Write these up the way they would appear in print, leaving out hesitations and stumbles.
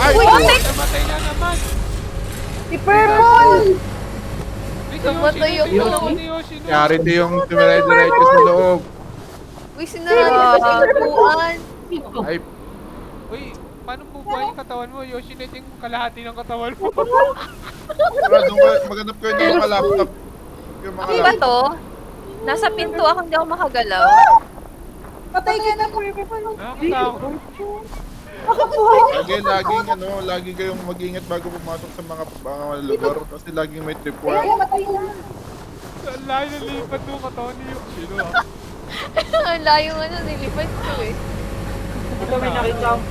Ay! Namatay na naman. Si Purple! Namatay yung Yari ito yung tumire-diretso sa loob. Uy, sinara ko yung upuan. Ay, Uy, paano po ba yung katawan mo? Yoshinet yung kalahati ng katawan mo. maghanap kayo ng mga laptop. Yung mga Ako ba to? Nasa pinto ako, hindi ako makagalaw. Patay ka na, Purple! Nakakatakot. Lagi kayong mag-ingat bago pumasok sa mga lugar kasi laging may tripwire. Kaya matay na! Ang layo na lipat yung katawan ni Yoshino ah. Ang layo nga nilipad ko eh. Ito may nakita akong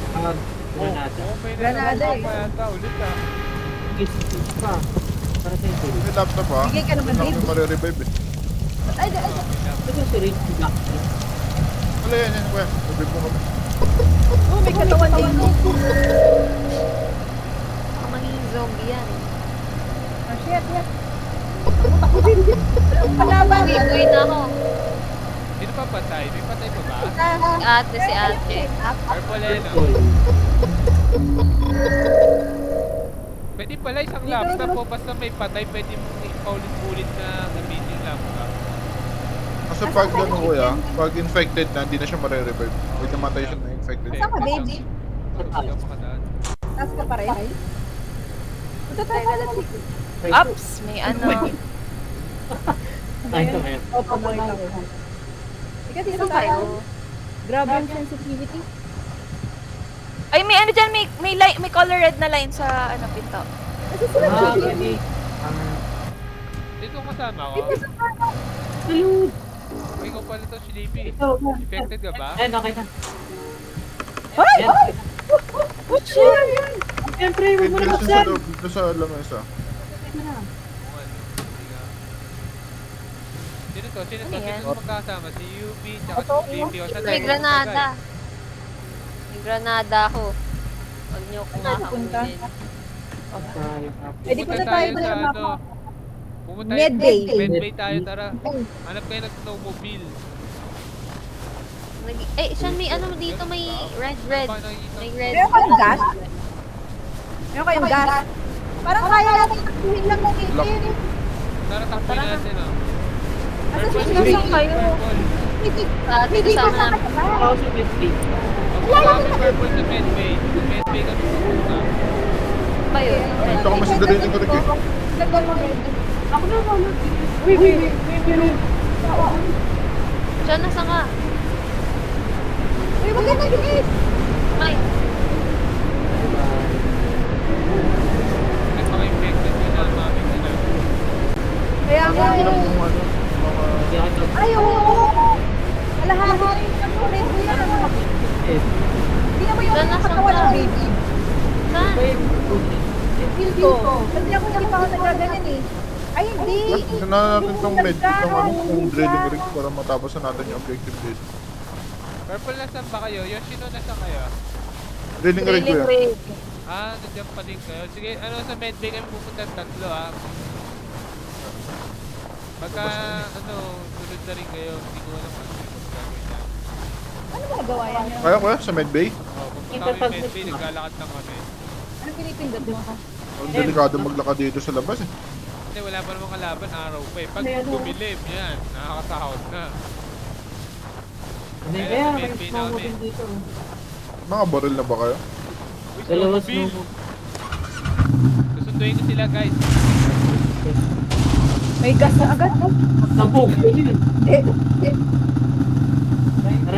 granada. Oo, may Granada nalaman eh. pa yata ulit ah. Gising pa. Para sa ito. May laptop ha? Bigay ka naman, Hindi babe. na marirevive eh. Ay, ay, Ito si Rich Black. Wala yan, kuya. Revive mo kami. oh, may katawan dito. Ang magiging zombie yan. Ah, shit. Ako din. Walang kalaban. Uwi na ako. Sino pa patay? May patay pa ba? Si ate. Purple eh no? Pwede pala isang laptop po basta may patay pwede mong paulit-ulit na gamitin yung laptop. Kasi pag gano'n kuya, pag infected na, hindi na siya marirevive. Pag namatay siya na infected. Saan ka, babe? Hindi ako makadaan. Taas ka pa rin? Punta tayo na lang. Ups! May ano. Ay, ito ngayon. Opo, nakita ko. Ika, dito Saan kayo? tayo. Grabe yung sensitivity. Ay, may ano dyan. May color red na line sa ano pinto. Kasi sila Maybe. Dito kasama ko. Salud. Ikaw pala to, Sleepy. Ito. Infected ka ba? Ayan, okay na. Ay! Ayan. Ay! Oh, shit! Siyempre, huwag mo na Dito sa buksan. loob, dito sa lamesa. Sino to? Sino to? Ano yan? Sino magkasama? Si Yubi, tsaka si Sleepy. O, saan May tayo granada. May granada ako. Huwag niyo akong Saan tayo pupunta? hahamulin. Eh, di Pumunta punta tayo sa sa ano? Pumunta Medbay. Medbay tayo, tara. Hanap kayo ng snowmobile. Eh, siya may ano dito, may red. Paano nakikita? May red. Meron kayong gas? Meron kayong gas? Parang kaya natin takbuhin lang ng itin. Tara, takboy natin ah. Asa Purple, sila Sleepy, saan kayo? Purple. Ate, Hindi ko kasama sa namin. Ako si Messi. Pagpunta kami Purple sa Medbay. Sa Medbay kami pupunta. Pa yun. Ito ko mas dali ko rin eh. Lagyan mo rin. Ako na, wala. Wait. Siya, nasa nga. Uy, wag ka na gigit. Ay, May mga infected yun na mami ko na. Kaya nga Ano eh. yung mga Hindi ako ito. Ay, oo. Alahari. Kamulit mo yan. Hindi naman yung Saan nasa katawan ng ka? baby. saan? Feel ko. Kasi ako hindi pa ako nagaganyan eh. Ay, hindi. Tignan natin itong med, itong drilling rig para matapos na natin yung objective dito. Purple, nasan ba kayo? Yoshino, nasan kayo? Drilling rig Drilling kuya. rig. Ah, nandiyan pa din kayo. Sige, ano sa medbay kami pupunta tatlo ah. Pagka, ano, sunod na rin kayo, hindi ko alam ano yung gagawin namin. Ano ba nagawa yan? Kaya kuya, sa medbay? Oh, pupunta kami medbay, naglalakad lang kami. Ano pinipindot mo? Ang delikado maglakad dito sa labas eh. Hindi, wala pa namang kalaban, araw pa eh. Pag dumilim, yan, nakakatakot na. Hindi, Kaya kaya nasa may Medbay na kami. snowmobile dito. Mga baril na ba kayo? Uy, Dalawa snowmobile! snowmobile. Susunduin ko sila guys. May gas na agad, no? Sabog. Eh, Ito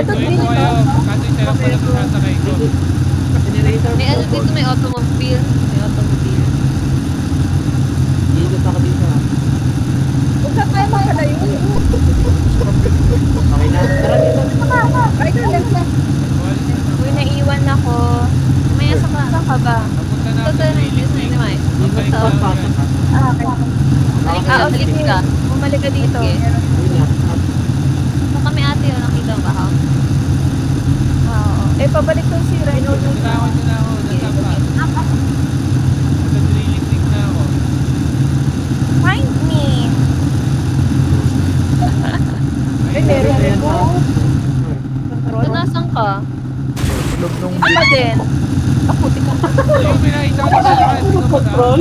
Susunduin ko kayo, kaso yung sarap pala kung sasakay ko. Generator. May ano dito, may automobile. May automobile. Dito ako dito. huwag ka tayo makalayo. Okay na. Tara dito. Ay, left na. Uy, naiwan ako. May saan ka ba? Papunta na Ito, ako sa ito, drilling rig. naman. Babalik Ito. na ako Pasok yan. ka. Ah, okay. Balik ka, balik ka. Bumalik ka dito. Yun na. Ito kami ate, oh, nakita mo ba ako? Oo. Eh, pabalik ko si Rhino. Ito na ako, ito na ako. Nasaan pa? Sa drilling rig na ako. Find me. Ay, meron Ayan po. na. Ito, nasan ka? loob nung Ako din. Yung pinakita ko sa lahat. Control?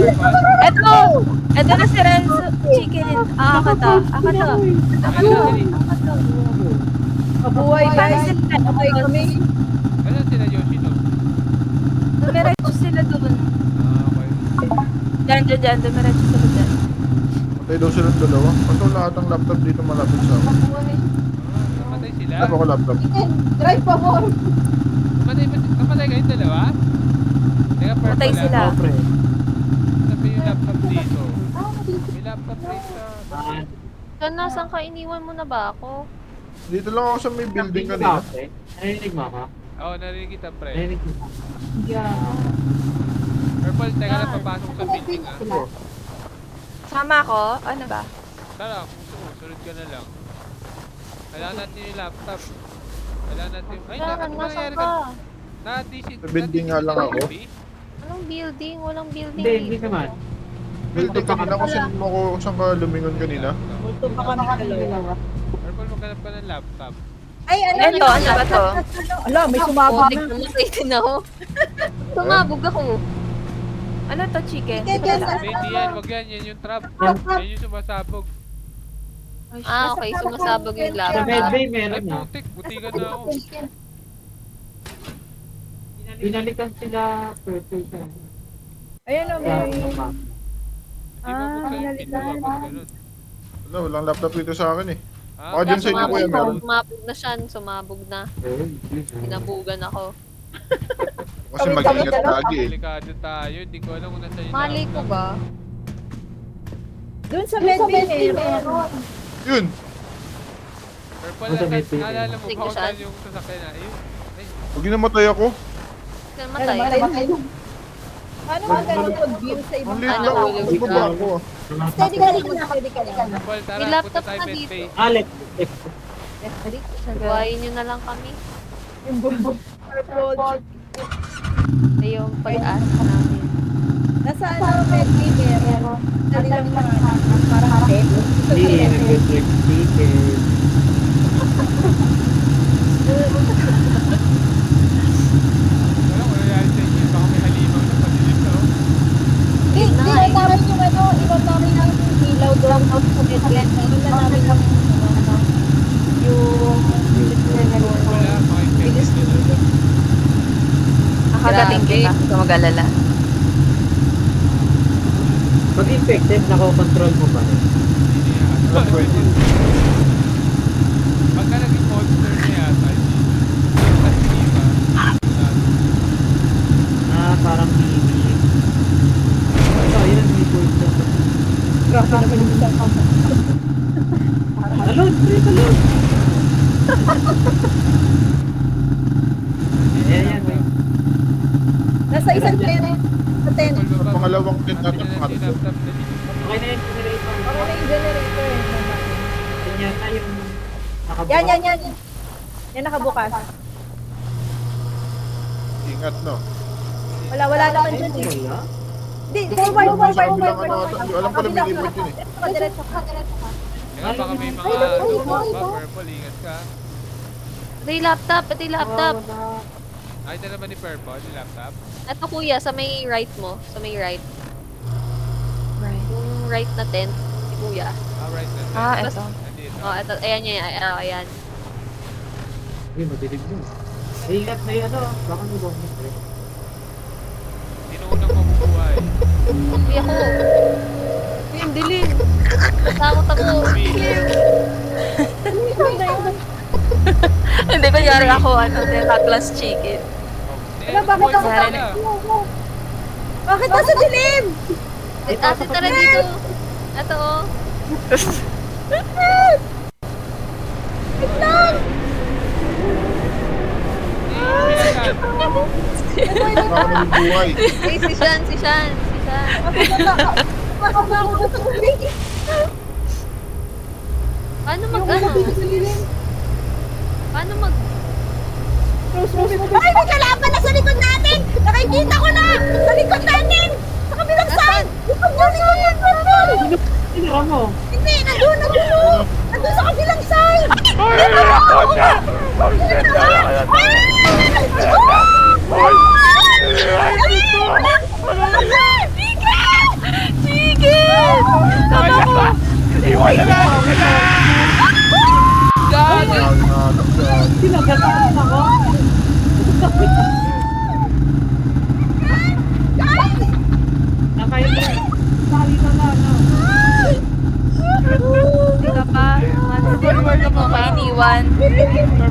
Ito na si Renzo. Chicken. Akata. Buhay Paano guys. sila? Okay kami. Ano sila Yoshi no? Dumiretso sila doon. Okay. Diyan. Dumiretso sila dyan. Patay daw silang dalawa. Kaso lahat ng laptop dito malapit sa akin. Namatay sila? Ano ko laptop? Chicken, drive pa mo. Namatay kayong dalawa? Teka, purple Patay lang. sila. Oo, pre. Sabi yung laptop dito. May laptop rate sa... Ah, Doon, nasan ka? Iniwan mo na ba ako? Dito lang ako sa may building narinig mo kanina. ako, pre. Narinig mo ako? Oo, narinig kita pre. Narinig mo ako. Purple, teka lang papasok sa building ah. Sama ako? Ano ba? Tara, kung gusto mo, sunod ka na lang. Kailangan natin yung laptop. Kailangan natin yung... Ay, Kailangan, ano nasan nangyari ka? ka? Na-DC... Sa building nga lang ako. Anong building? Walang building. Hindi naman. Building kanina kung saan mo ko saan ka lumingon kanina. Multo pa kami dalawa. Purple, maghanap ka ng laptop. Ay, ano Ano ba to? Ala, may sumabog Putik, na. namatay din ako. Sumabog ako. Ano to, chicken? Chicken, Wala. yes. Hindi yan, wag yan. Yan yung trap. Yan yung sumasabog. Ah, okay. Sumasabog yung Sa laptop. medbay Ay, meron na. putik. Butigan na ako. Binalikan sila purple sa... Ayan o, may... Di ba buksan yung pinto kapag ganun? Wala, walang laptop dito sa akin eh. Ah, Baka dyan sa inyo kuya meron. Sumabog na siya. Sumabog na. Hinabugan ako. Kasi mag-ingat lagi eh. delikado tayo. Hindi ko alam kung nasa yung Mali ko ba? Doon sa medbay meron. Yun! Purple, Ano sa medbay? naalala mo Sige, ba kung saan? saan yung sasakyan na? Ayun. Ay, Pag namatay ako, Namatay. Paano ka ganun mag-view sa ibang ang liit Ano, lang ako. ulo Magbaba ako ah. Steady ka lang na, steady ka lang. Purple, tara. May Punta laptop tayo na medbay. dito. Alex. Buhayin nyo na lang kami. Yung bubog. Purple. Ay, yung pag-asa namin. Nasa ano, medbay meron. Dali lang mga parang tape. Hindi, nag-reflect ticket. Wala, wala nangyari sa inyo. Baka may halimaw na padilim na. Oh. Hindi namin yung ano, iwan namin yung ilaw doon sa medbay. Iwan na namin yung ano, yung... Wala, mga infected na doon. Nakagating kita. Huwag ka mag-alala. Pag infected, nako-control mo pa rin. Hindi yan. Alam ko hindi. Pagka naging monster na yata, hindi ba? Parang hindi. Ito, yun, may point na. Grabe naman yung isang kampo. Talon! Talon! Yan. Nasa isang tent. Sa tent. Sa pangalawang tent natin Natin pangatlo. laptop na dito. Okay na yung generator. Ako na yung generator. Yan na yung nakabukas. Yan. Yan nakabukas. Ingat no. Wala naman dyan eh. Wala? Hindi, forward. Kabilang ano ata. Alam ko na may limit yun eh. Diretso ka. Kaya baka may mga ghost ba, Purple, ingat ka. Pati yung laptop. Pati yung laptop. Ay, dala ba ni Purple, yung laptop? Ito kuya, sa may right mo. Sa may right. Yung right na tent. Si kuya. Alright, na. Ito. Nandito. Oh, ito. Ayan yan. Ayan. Uy, madilig mo. Ingat na yun, ano? Baka may bonus eh. Tinuunang mabubuhay. Uy, ako. Uy, ang dilim. Takot ako. Hindi, kunyari ako, Tecla chicken. Wala, bakit ako Bakit nasa dilim? Ate, tara dito. Ito, oh. Wait lang! Baka naman buhay. Si Shan. Bakit ako sa tubig? Paano Yung mag-ano? una dito sa dilim. Paano mag... Ay, may kalaban na sa likod natin! Nakikita ko na! Sa likod natin! Sa kabilang side! Likod mo! Tinira mo. Hindi! Nandun! Nandun sa kabilang side! Ay!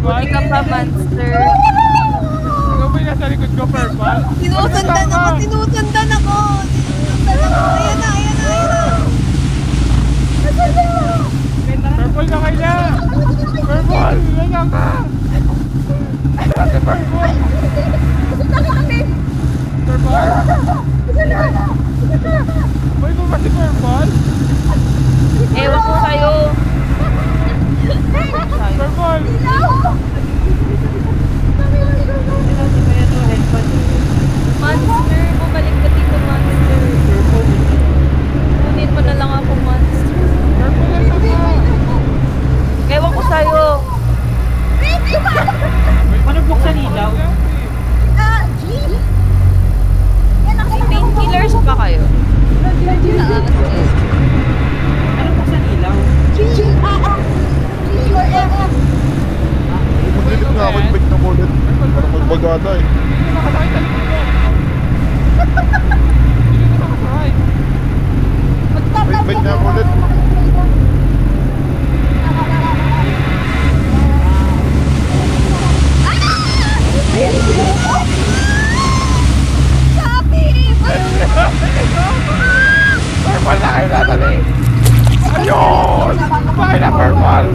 Purple? Hindi ka pa, monster. Ikaw ba yung nasa likod ko, Purple? Sinusundan ako! Sinusundan ako! Sinusundan ako! Ayan na! Ayan na! Ayan na! Purple na kayo! Purple! Wala ka! Ate, Purple! Purple? May mo ba si Purple? Ewan ko sa'yo. Purple! Monster! Bumalik ka dito, monster. Kunin mo na lang ako, monster. Purple na ka! Ewan ko sa'yo. Paano buksan ilaw? May painkillers pa kayo? Paano buksan ilaw? Magdilit nga ako yung bike ng bullet. Parang magbagata eh. Hindi ka nakasakay sa likod ko! Hindi ka nakasakay! Bike na ako ulit. Purple na kayo natali! Ayun! Bakit na Purple?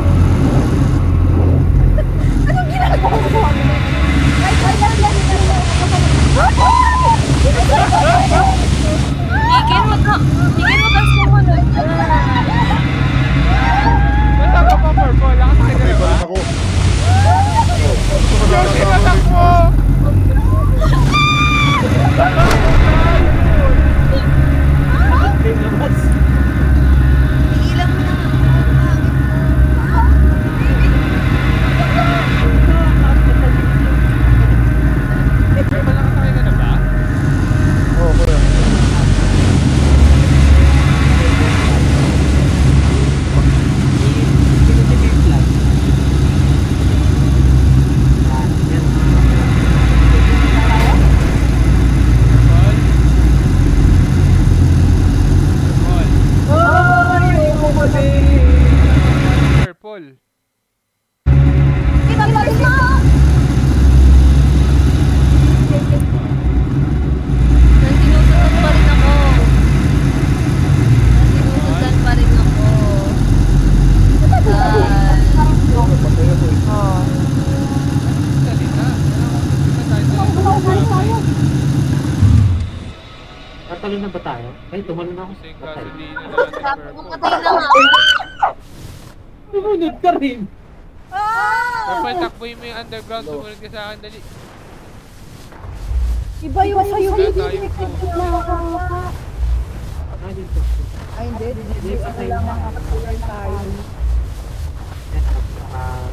Higin mo ka. Higin mo ka sumunod. Nasaan ka pa, Purple? Nakasakay ka na ba? Balik ako. Yung tinatakbo! Purple, nakasakay ka na ba? Oo, kuya. Purple. Sinusundan pa rin ako. Sinusundan pa rin ako. Patay ako eh. Oh. Salita. Salita. Tatalo na ba tayo? Ay, tumalon ako. Kasi yung gasolina na natin, Purple. Patay na nga. Tumunod ka rin. Purple, takboy mo yung underground. Sumunod ka sa akin, dali. Iba yung sa'yo. Wala tayong Ah, dito. Ay, hindi. Hindi, patay Wala na. makakapulay tayo. Ah,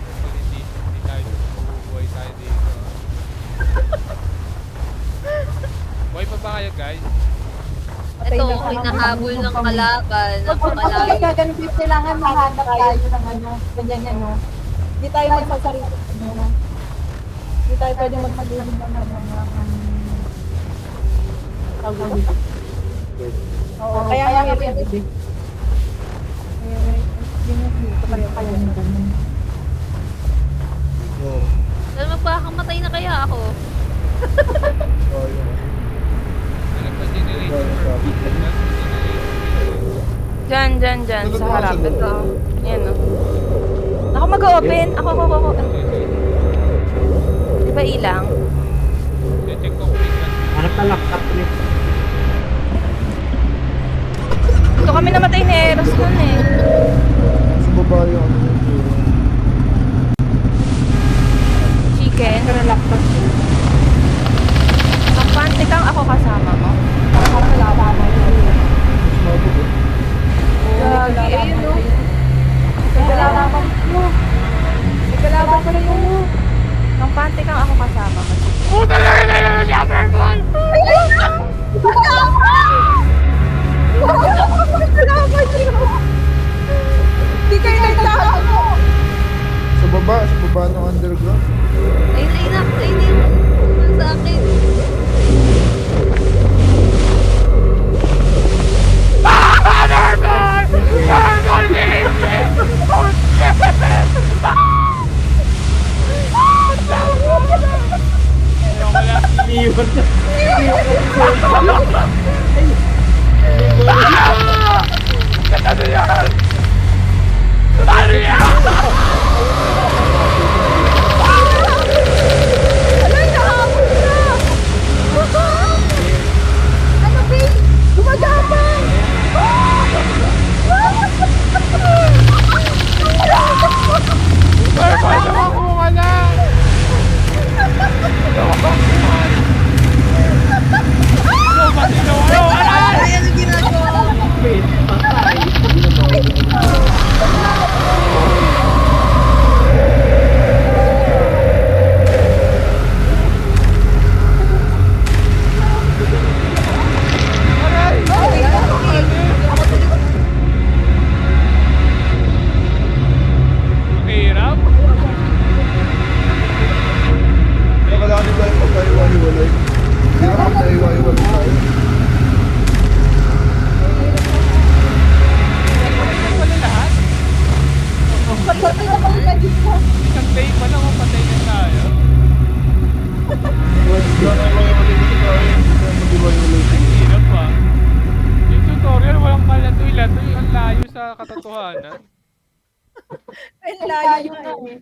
Hindi tayo bubuhay tayo dito. Buhay pa ba kayo, guys? Ito, hinahabol ng kalaban. Napakalayo. Ganun yung kailangan mahanap tayo ng ano, ganyan yan, no? Hindi tayo magsasarili. Hindi tayo pwede magsasarili ng Oo, kaya nga yung pwede. Oo. Dahil magpakamatay na kaya ako. Ayun. Ano pa generator, Purple? Ano pa generator? Dyan, sa harap. Ito. Yan, no. Ako mag-open. Ako. Di ba ilang? Check ko kung may gas. hanap ka laptop ulit. Ito kami namatay ni Eros nun eh. Sa baba yung Chicken. Kampante kang ako kasama mo. mabot eh. Lagi, ayun no. Kalaban mo. Kalaban ko na yun. Kampante kang ako kasama mo. Puta na yun na siya, Purple! Hindi kayo nagtago. Sa baba ng underground. Ayun. Sa akin. Iniwan niya. Iniwan niya. Ano yan? Ano yan? Alay, nahabol na! Ano, babe? Gumagapang! Ay, paano ako ka lang? Ano ba ginawa? Ano? Wait, patay. Mahirap? Nakalanin tayo pagkaiwa-hiwalay. Hindi na magkaiwa-hiwalay tayo. Wala lahat? Patay na kami kanina. Isang day pa lang patay na tayo. Nakaiwa-hiwalay kasi tayo. Hindi na mag-iwa-hiwalay. Ay, hirap pa. Yung tutorial walang kalatoy-latoy. Ang layo sa katotohanan. Ay, layo na eh.